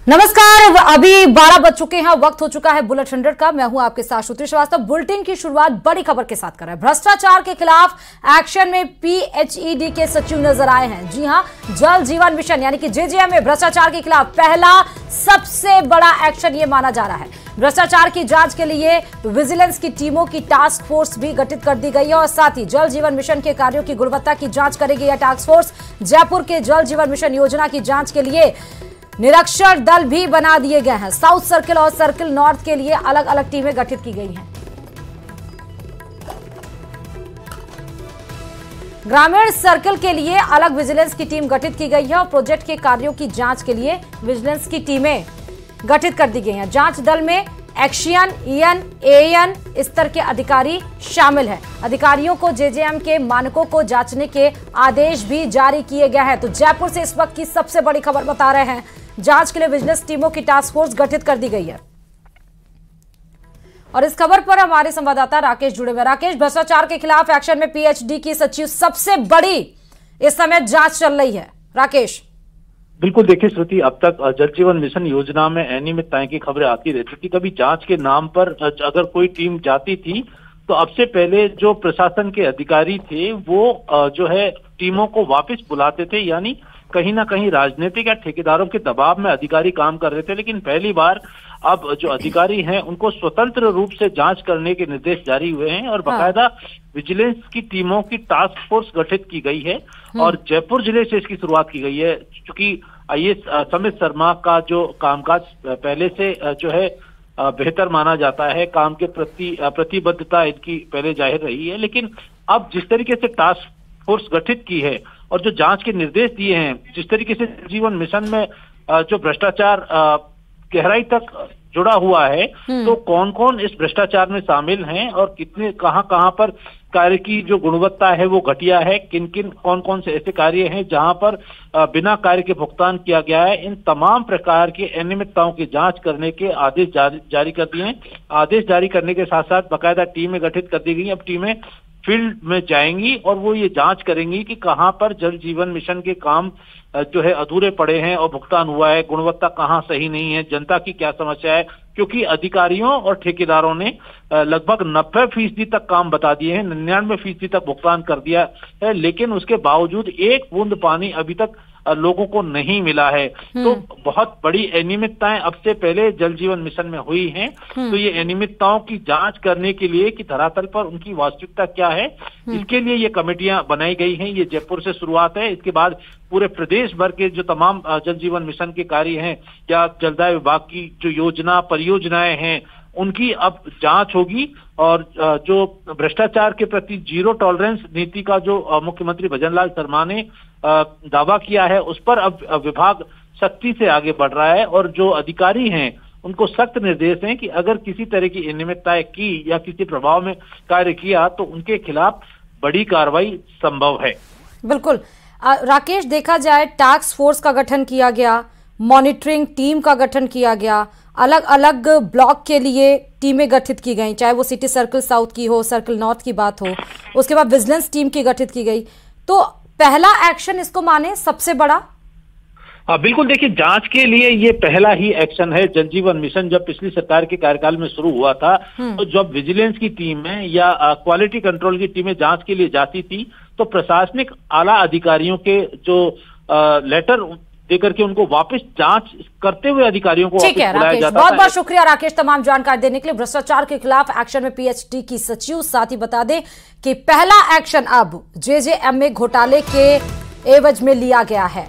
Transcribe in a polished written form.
नमस्कार, अभी 12 बज चुके हैं। वक्त हो चुका है बुलेट 100 का। मैं हूं आपके साथ श्रुति श्रीवास्तव। बुलेटिन की शुरुआत बड़ी खबर के साथ कर रहे हैं। भ्रष्टाचार के खिलाफ एक्शन में पीएचईडी के सचिव नजर आए हैं। जी हां, जल जीवन मिशन यानी कि जेजेएम में भ्रष्टाचार के खिलाफ पहला सबसे बड़ा एक्शन ये माना जा रहा है। भ्रष्टाचार की जांच के लिए विजिलेंस की टीमों की टास्क फोर्स भी गठित कर दी गई है और साथ ही जल जीवन मिशन के कार्यों की गुणवत्ता की जांच करेगी यह टास्क फोर्स। जयपुर के जल जीवन मिशन योजना की जांच के लिए निरीक्षण दल भी बना दिए गए हैं। साउथ सर्किल और सर्किल नॉर्थ के लिए अलग अलग टीमें गठित की गई हैं। ग्रामीण सर्किल के लिए अलग विजिलेंस की टीम गठित की गई है और प्रोजेक्ट के कार्यों की जांच के लिए विजिलेंस की टीमें गठित कर दी गई हैं। जांच दल में एक्शियन, ईएन, एएन स्तर के अधिकारी शामिल हैं। अधिकारियों को जेजेएम के मानकों को जांचने के आदेश भी जारी किए गए हैं। तो जयपुर से इस वक्त की सबसे बड़ी खबर बता रहे हैं। जांच के लिए विजिलेंस टीमों की टास्क फोर्स गठित कर दी गई है और इस खबर पर हमारे संवाददाता राकेश जुड़े हुए। राकेश, भ्रष्टाचार के खिलाफ एक्शन में पीएचडी की सचिव सबसे बड़ी इस समय जांच चल रही है। राकेश, बिल्कुल, देखिए श्रुति, अब तक जल जीवन मिशन योजना में अनियमितताएं की खबरें आती रहती थी। कभी जांच के नाम पर अगर कोई टीम जाती थी तो अब से पहले जो प्रशासन के अधिकारी थे वो जो है टीमों को वापस बुलाते थे, यानी कहीं ना कहीं राजनीतिक या ठेकेदारों के दबाव में अधिकारी काम कर रहे थे। लेकिन पहली बार अब जो अधिकारी हैं उनको स्वतंत्र रूप से जांच करने के निर्देश जारी हुए हैं और बाकायदा विजिलेंस की टीमों की टास्क फोर्स गठित की गई है और जयपुर जिले से इसकी शुरुआत की गई है। क्योंकि आईएएस समित शर्मा का जो कामकाज पहले से जो है बेहतर माना जाता है, काम के प्रति प्रतिबद्धता इनकी पहले जाहिर रही है। लेकिन अब जिस तरीके से टास्क फोर्स गठित की है और जो जांच के निर्देश दिए हैं, जिस तरीके से जीवन मिशन में जो भ्रष्टाचार गहराई तक जुड़ा हुआ है, तो कौन कौन इस भ्रष्टाचार में शामिल हैं और कितने कहां पर कार्य की जो गुणवत्ता है वो घटिया है, किन किन कौन कौन से ऐसे कार्य हैं जहां पर बिना कार्य के भुगतान किया गया है, इन तमाम प्रकार की अनियमितताओं की जांच करने के आदेश जारी कर दिए हैं। आदेश जारी करने के साथ साथ बाकायदा टीमें गठित कर दी गई। अब टीमें फील्ड में जाएंगी और वो ये जांच करेंगी कि कहां पर जल जीवन मिशन के काम जो है अधूरे पड़े हैं और भुगतान हुआ है, गुणवत्ता कहां सही नहीं है, जनता की क्या समस्या है। क्योंकि अधिकारियों और ठेकेदारों ने लगभग 90% तक काम बता दिए हैं, 99% तक भुगतान कर दिया है, लेकिन उसके बावजूद एक बूंद पानी अभी तक लोगों को नहीं मिला है। तो बहुत बड़ी अनियमितताएं अब से पहले जल जीवन मिशन में हुई हैं। तो ये अनियमितताओं की जांच करने के लिए कि धरातल पर उनकी वास्तविकता क्या है, इसके लिए ये कमेटियां बनाई गई हैं। ये जयपुर से शुरुआत है। इसके बाद पूरे प्रदेश भर के जो तमाम जल जीवन मिशन के कार्य हैं या जलदाय विभाग की जो योजना परियोजनाएं हैं उनकी अब जांच होगी और जो भ्रष्टाचार के प्रति जीरो टॉलरेंस नीति का जो मुख्यमंत्री भजनलाल शर्मा ने दावा किया है उस पर अब विभाग सख्ती से आगे बढ़ रहा है और जो अधिकारी हैं उनको सख्त निर्देश हैं कि अगर किसी तरह की अनियमितताएं की या किसी प्रभाव में कार्य किया तो उनके खिलाफ बड़ी कार्रवाई संभव है। बिल्कुल राकेश, देखा जाए टास्क फोर्स का गठन किया गया, मॉनिटरिंग टीम का गठन किया गया, अलग अलग ब्लॉक के लिए टीमें गठित की गई, चाहे वो सिटी सर्किल साउथ की हो, सर्किल नॉर्थ की बात हो, उसके बाद विजिलेंस टीम की गठित की गई। तो पहला एक्शन इसको माने सबसे बड़ा? बिल्कुल, देखिए जांच के लिए ये पहला ही एक्शन है। जल जीवन मिशन जब पिछली सरकार के कार्यकाल में शुरू हुआ था तो जब विजिलेंस की टीम है या क्वालिटी कंट्रोल की टीमें जांच के लिए जाती थी तो प्रशासनिक आला अधिकारियों के जो लेटर देकर के उनको वापस जांच करते हुए अधिकारियों को ठीक है राकेश, बहुत बहुत शुक्रिया राकेश तमाम जानकारी देने के लिए। भ्रष्टाचार के खिलाफ एक्शन में पीएचडी की सचिव। साथ ही बता दें कि पहला एक्शन अब जेजेएम में घोटाले के एवज में लिया गया है।